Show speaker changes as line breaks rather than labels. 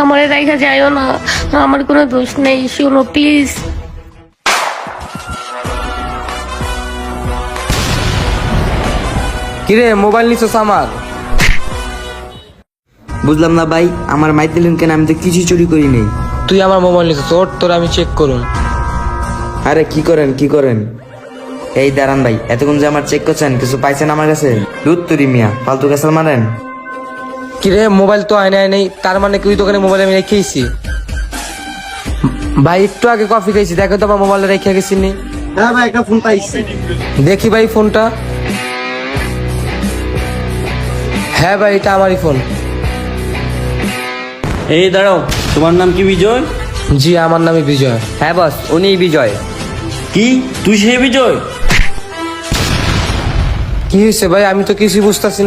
আমারে রাইখা যাইও না, আমার কোনো দোষ নেই, শোনো প্লিজ।
কিরে মোবাইল নিছস আমার?
বুঝলাম না ভাই, আমার মাইর দিলেন কেন? আমি তো কিছু চুরি করি নাই।
তুই আমার মোবাইল নিছস, তোর আমি চেক করুন।
আরে কি করেন? এই দাঁড়ান ভাই, এতক্ষণ যে আমার চেক করছেন, কিছু পাইছেন আমার কাছে? দুধ তুরি মিয়া, ফালতু কাসাল মারেন।
কিরে মোবাইল তো আয় নাই, তার মানে কি ওই দোকানে মোবাইল আমি রেখেছি? ভাই একটু আগে কফি খাইছি, দেখো তো আমার মোবাইল রেখে গেছি নি।
হ্যাঁ ভাই, একটা ফোন পাইছি।
দেখি ভাই ফোনটা। হ্যাঁ ভাই, এটা আমারই ফোন।
এই দাঁড়াও, তোমার নাম কি বিজয়?
জি আমার নামই বিজয়।
হ্যাঁ বস, উনি বিজয়।
কি তুই সেই বিজয়?
কি হয়েছে ভাই? আমি তো কিছু বুঝতেছি